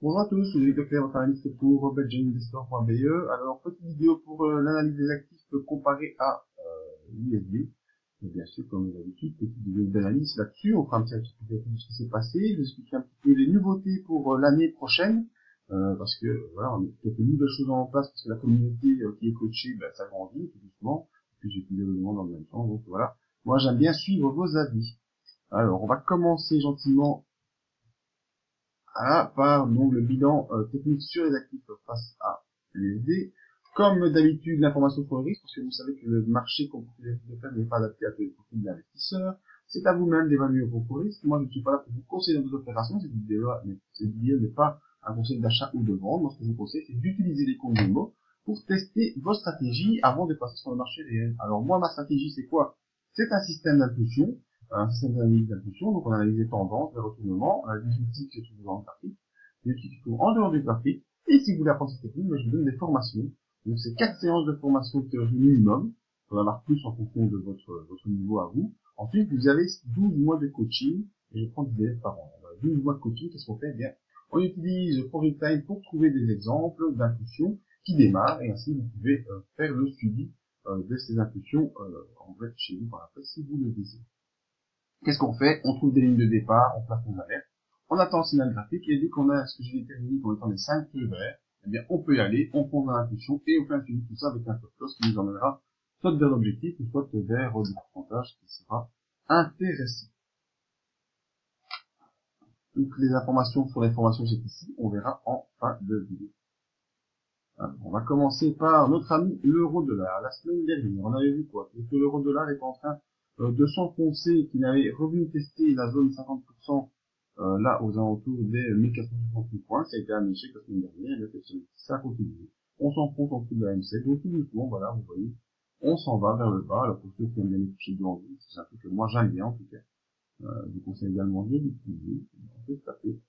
Bonjour à tous, je suis Leclerc, votre analyste pour belgianinvestor.be. Alors, petite vidéo pour l'analyse des actifs comparée à l'USD. Bien sûr, comme d'habitude, petite vidéo d'analyse là-dessus. On fera un petit peu de ce qui s'est passé. Je vais expliquer un petit peu les nouveautés pour l'année prochaine. Parce que voilà, on a quelques nouvelles choses en place, parce que la communauté qui est coachée, ben, ça grandit tout doucement. Puis j'ai plus de demandes en même temps, donc voilà. Moi, j'aime bien suivre vos avis. Alors, on va commencer gentiment par donc le bilan technique sur les actifs face à l'USD. Comme d'habitude, l'information sur le risque, parce que vous savez que le marché comporté de faire n'est pas adapté à tous les profils de l'investisseur. C'est à vous-même d'évaluer vos risques. Moi, je ne suis pas là pour vous conseiller dans vos opérations. Cette vidéo n'est pas un conseil d'achat ou de vente. Moi, ce que je vous conseille, c'est d'utiliser les comptes démo pour tester vos stratégies avant de passer sur le marché réel. Alors moi, ma stratégie, c'est quoi? C'est un système d'impulsion. Un système d'analyse d'impulsion, donc on analyse les tendances, les retournements, on analyse les outils qui se trouvent dans le graphique, les outils qui se trouvent en dehors du graphique, et si vous voulez apprendre cette technique, je vous donne des formations. Donc c'est 4 séances de formation de théorie minimum, on va en avoir plus en fonction de votre niveau à vous. Ensuite, vous avez 12 mois de coaching, et je prends 10 élèves par an. 12 mois de coaching, qu'est-ce qu'on fait? Eh bien, on utilise ProRetime pour trouver des exemples d'impulsions qui démarrent, et ainsi vous pouvez faire le suivi de ces impulsions en fait chez vous par après si vous le désirez. Qu'est-ce qu'on fait? On trouve des lignes de départ, on place nos alertes, on attend le signal graphique, et dès qu'on a ce que j'ai déterminé comme étant les 5 feux verts, eh bien, on peut y aller, on prend dans l'impulsion, et on fait un suivi tout ça avec un stop loss qui nous emmènera soit vers l'objectif, ou soit vers le pourcentage qui sera intéressant. Toutes les informations sur les formations j'ai ici, on verra en fin de vidéo. Alors, on va commencer par notre ami l'euro-dollar. La semaine dernière, on avait vu quoi? Que l'euro-dollar est en train de s'enfoncer, qu'il avait revenu tester la zone 50% là aux alentours des 1468 points. Ça a été un échec la semaine dernière, ça continue. On s'enfonce en dessous de la M7, donc tout doucement, voilà, vous voyez, on s'en va vers le bas. Alors pour ceux qui aiment bien les toucher de l'envie, c'est un truc que moi j'aime bien en tout cas. Je vous conseille également de l'utiliser. On peut se taper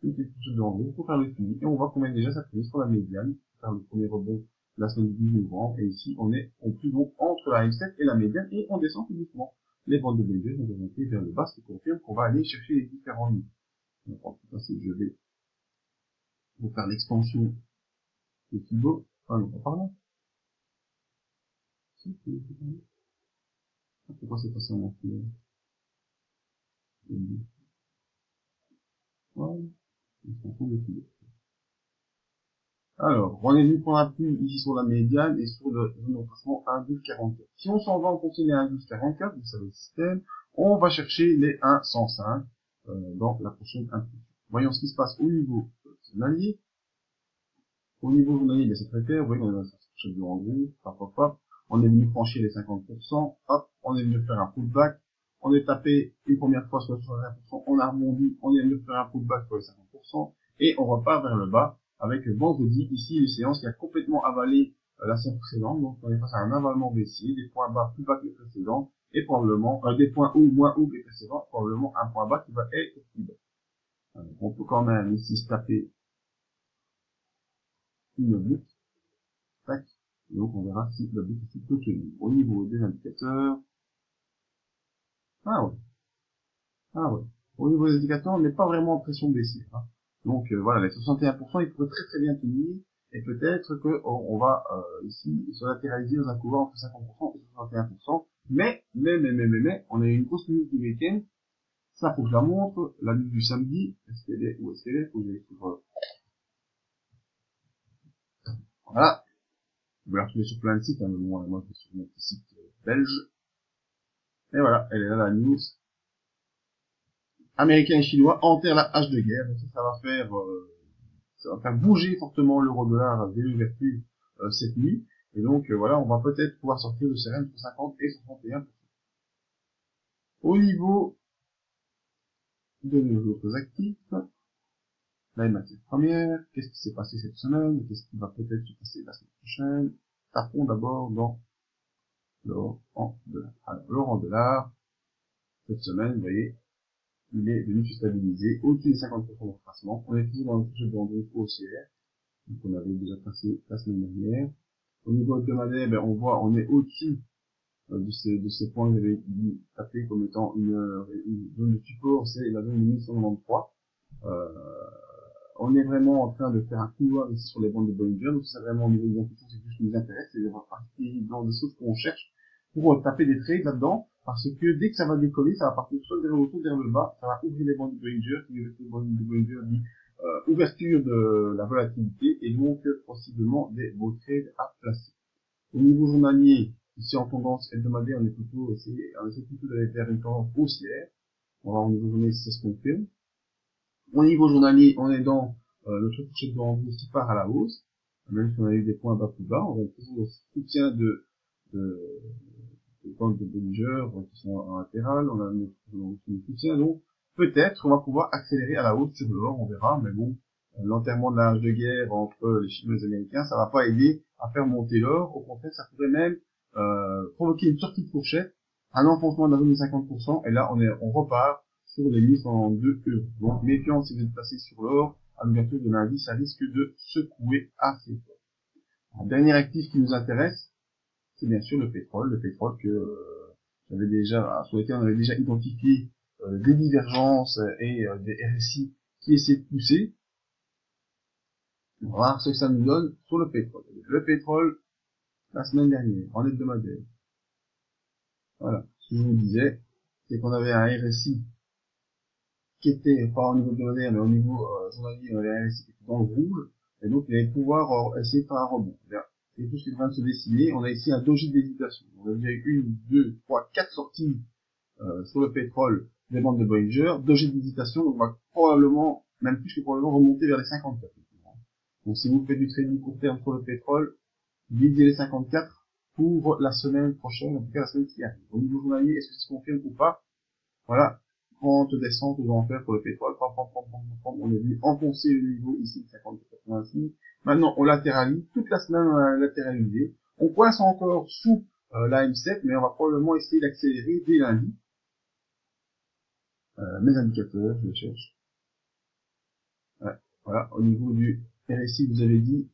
une petite touche de l'envie pour faire le suivi. Et on voit qu'on met déjà s'appuyer sur la médiane pour faire le premier rebond la semaine du 10 novembre. Et ici, on est compris donc entre la M7 et la médiane et on descend tout doucement. Les bandes de BD sont orientées vers le bas, ce qui confirme qu'on va aller chercher les différents niveaux. Donc, en tout cas, si je vais vous faire l'extension de Thibaut, ah non, pas par là. Pourquoi c'est passé en entier? Voilà, l'extension de Thibaut. Alors, on est venu prendre appui ici sur la médiane et sur le zone de retracement 1,1244. Si on s'en va en fonction des 1,1244, vous savez le système, on va chercher les 1,105 dans la prochaine impulsion. Voyons ce qui se passe au niveau journalier. Au niveau journalier, c'est très clair, vous voyez, on est dans la fourchette de rendez-vous, hop, on est venu franchir les 50%, hop, on est venu faire un pullback, on est tapé une première fois sur les 60%, on a rebondi, on est venu faire un pullback sur les 50%, et on repart vers le bas, avec vendredi, ici, une séance qui a complètement avalé la séance précédente, donc on est face à un avalement baissier, des points bas plus bas que les précédents, et probablement, des points hauts moins hauts que les précédents, probablement un point bas qui va être plus bas. On peut quand même ici se taper une boucle, tac, et donc on verra si la boucle ici peut tenir. Au niveau des indicateurs, ah ouais, au niveau des indicateurs, on n'est pas vraiment en pression baissière, hein. Donc voilà, les 61%, ils pourraient très très bien tenir, et peut-être que on va ici se latéraliser dans un couloir entre 50% et 61%, mais, on a une grosse news du week-end, ça faut que je la montre, la news du samedi, est-ce qu'elle est, où est-ce qu'elle est, faut que j'aille sur, voilà, vous pouvez la retrouver sur plein de sites, hein, mais moi je vais sur mon petit site belge, et voilà, elle est là la news, américain et chinois enterrent la hache de guerre, donc ça va faire bouger fortement l'euro-dollar dès l'ouverture cette nuit. Et donc voilà, on va peut-être pouvoir sortir de ces ranges entre 50 et 61%. Au niveau de nos autres actifs, la matière première, qu'est-ce qui s'est passé cette semaine, qu'est-ce qui va peut-être se passer la semaine prochaine. Tapons d'abord dans l'or en dollars. Alors l'or en dollars, cette semaine, vous voyez, il est venu se stabiliser au-dessus des 50% de retracement. On est toujours dans le projet de rendez-vous haussière, donc on avait déjà passé la semaine dernière. Au niveau hebdomadaire, on voit, on est au-dessus de ces points que j'avais tapé comme étant une zone de support, c'est la zone de 1193. on est vraiment en train de faire un couloir ici sur les bandes de Bollinger, donc c'est vraiment au niveau des intuitions, c'est tout ce qui nous intéresse, c'est d'avoir partie dans des choses qu'on cherche pour taper des trades là-dedans, parce que dès que ça va décoller, ça va partir soit vers le haut, soit vers le bas, ça va ouvrir les bandes de Bollinger, qui les bandes de Bollinger dit ouverture de la volatilité, et donc possiblement des beaux trades à placer. Au niveau journalier, ici en tendance hebdomadaire, on essaie plutôt d'aller vers une tendance haussière. On va voir au niveau journalier si ça se confirme. Au niveau journalier, on est dans notre fourchette de renvoi qui part à la hausse. Même si on a eu des points bas plus bas, on a toujours le soutien de bandes de Bollinger qui sont en latéral, on a notre soutien, donc peut-être on va pouvoir accélérer à la hausse sur l'or, on verra, mais bon, l'enterrement de l'âge de guerre entre les Chinois et les Américains, ça va pas aider à faire monter l'or, au contraire, ça pourrait même provoquer une sortie de fourchette, un enfoncement de la zone de 50%, et là on repart sur les 1102 €. Donc méfiant si vous êtes passé sur l'or, à l'ouverture de lundi, ça risque de secouer assez fort. Un dernier actif qui nous intéresse, c'est bien sûr le pétrole que j'avais déjà, sur lesquels on avait déjà identifié des divergences et des RSI qui essaient de pousser. On va voir ce que ça nous donne sur le pétrole. Le pétrole, la semaine dernière, en hebdomadaire. Voilà, ce que je vous disais, c'est qu'on avait un RSI qui était, pas au niveau hebdomadaire, mais au niveau journalier, on avait un RSI qui était dans le rouge, et donc il allait pouvoir essayer de faire un rebond. Et tout ce qui est en train de se dessiner, on a ici un doji d'hésitation. On a déjà eu 1, 2, 3, 4 sorties sur le pétrole des bandes de Bollinger, doji d'hésitation, donc on va probablement, même plus que probablement, remonter vers les 54. Donc si vous faites du trading court terme sur le pétrole, visez les 54 pour la semaine prochaine, en tout cas la semaine qui arrive. Au niveau journalier, est-ce que ça se confirme ou pas? Voilà, pente, descente, aux enfers pour le pétrole, on est venu enfoncer le niveau ici de 50,86. Maintenant, on latéralise, toute la semaine on a latéralisé. On coince encore sous la M7, mais on va probablement essayer d'accélérer dès lundi. Mes indicateurs, je les cherche. Ouais, voilà, au niveau du RSI, vous avez dit,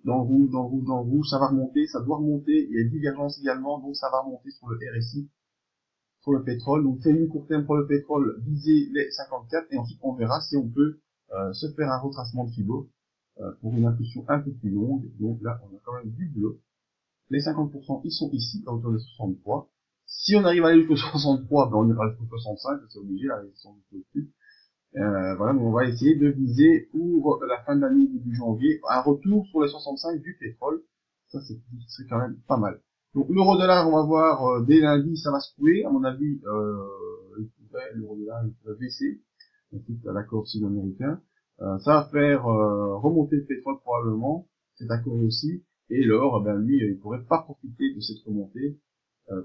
dans le rouge, dans le rouge, dans le rouge, ça va remonter, ça doit remonter, il y a une divergence également, donc ça va remonter sur le RSI, sur le pétrole. Donc c'est une court terme pour le pétrole, viser les 54, et ensuite on verra si on peut se faire un retracement de Fibo pour une impulsion un peu plus longue. Donc là, on a quand même du boulot. Les 50%, ils sont ici, à hauteur de 63. Si on arrive à aller jusqu'au 63, ben on ira jusqu'au 65, c'est obligé, la résistance au-dessus. Voilà, mais on va essayer de viser pour la fin de l'année, début janvier, un retour sur les 65 du pétrole. Ça, c'est quand même pas mal. Donc, l'euro-dollar, on va voir, dès lundi, ça va se couler. À mon avis, l'euro-dollar, il va baisser. Suite à l'accord sud-américain. Ça va faire, remonter le pétrole probablement. Cet accord aussi. Et l'or, ben, lui, il pourrait pas profiter de cette remontée,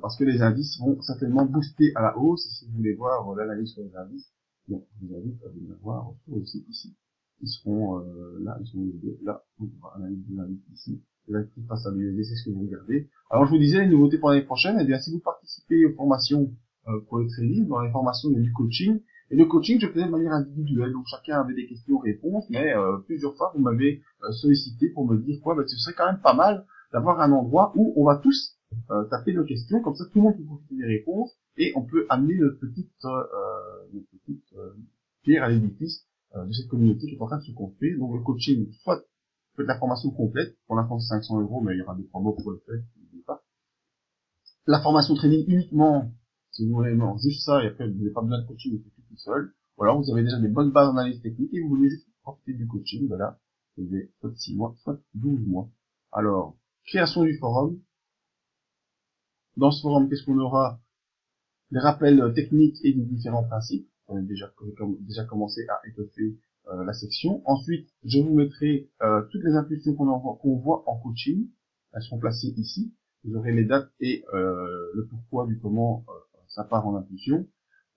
parce que les indices vont certainement booster à la hausse. Si vous voulez voir l'analyse sur les indices, bon, je vous invite à venir voir sur le site ici. Ils seront là, ils sont les deux. Là, on va analyser l'indice ici. L'actif face à l'USD, c'est ce que vous regardez. Alors, je vous disais, les nouveautés pour l'année prochaine, eh bien, si vous participez aux formations pour le trading, dans les formations, il y a du coaching. Et le coaching, je faisais de manière individuelle. Donc, chacun avait des questions-réponses, mais plusieurs fois, vous m'avez sollicité pour me dire quoi, ce serait quand même pas mal d'avoir un endroit où on va tous taper nos questions, comme ça tout le monde peut profiter des réponses, et on peut amener notre petite pierre à l'édifice de cette communauté qui est en train de se construire. Donc le coaching, soit faites la formation complète, pour l'instant c'est 500 €, mais il y aura des promos pour le faire, n'oubliez pas. La formation trading uniquement, si vous voulez, non, juste ça, et après vous n'avez pas besoin de coaching, vous faites tout seul. Ou alors vous avez déjà des bonnes bases d'analyse technique, et vous voulez juste profiter du coaching, voilà, vous avez soit 6 mois, soit 12 mois. Alors, création du forum. Dans ce forum, qu'est-ce qu'on aura? Les rappels techniques et des différents principes. On a déjà commencé à étoffer la section. Ensuite, je vous mettrai toutes les impulsions qu'on voit en coaching. Elles seront placées ici. Vous aurez les dates et le pourquoi du comment ça part en impulsion.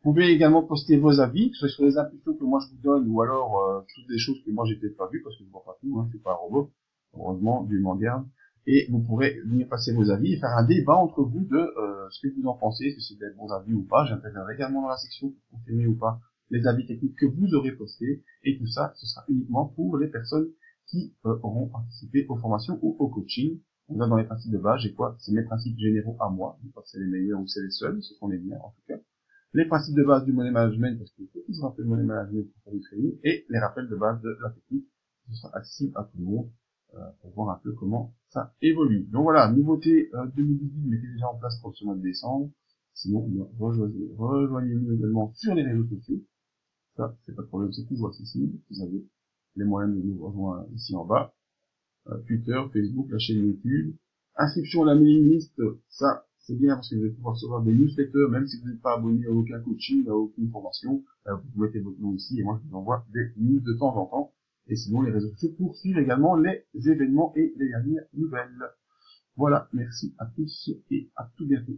Vous pouvez également poster vos avis, que ce soit sur les impulsions que moi je vous donne, ou alors toutes des choses que moi j'ai peut-être pas vues, parce que je vois pas tout, hein, c'est pas un robot. Heureusement, Dieu m'en garde. Et vous pourrez venir passer vos avis et faire un débat entre vous de ce que vous en pensez, est-ce que c'est des bons avis ou pas. J'interviendrai également dans la section pour confirmer ou pas les avis techniques que vous aurez postés. Et tout ça, ce sera uniquement pour les personnes qui auront participé aux formations ou au coaching. On va dans les principes de base, j'ai quoi? C'est mes principes généraux à moi. Je ne sais pas si c'est les meilleurs ou c'est les seuls, ce sont les miens en tout cas. les principes de base du money management, parce qu'il faut toujours rappeler le money management pour faire du trading, et les rappels de base de la technique, qui sera accessible à tout le monde, pour voir un peu comment ça évolue. Donc voilà, nouveauté 2018 mettez déjà en place pour ce mois de décembre. Sinon, rejoignez-nous également sur les réseaux sociaux. Ça, c'est pas de problème, c'est toujours accessible. Vous avez les moyens de nous rejoindre ici en bas. Twitter, Facebook, la chaîne YouTube. Inscription à la mailing list, ça, c'est bien parce que vous allez pouvoir recevoir des newsletters, même si vous n'êtes pas abonné à aucun coaching, à aucune formation. Vous mettez votre nom ici et moi je vous envoie des news de temps en temps. Et sinon, les réseaux sociaux pour suivre également les événements et les dernières nouvelles. Voilà, merci à tous et à tout bientôt.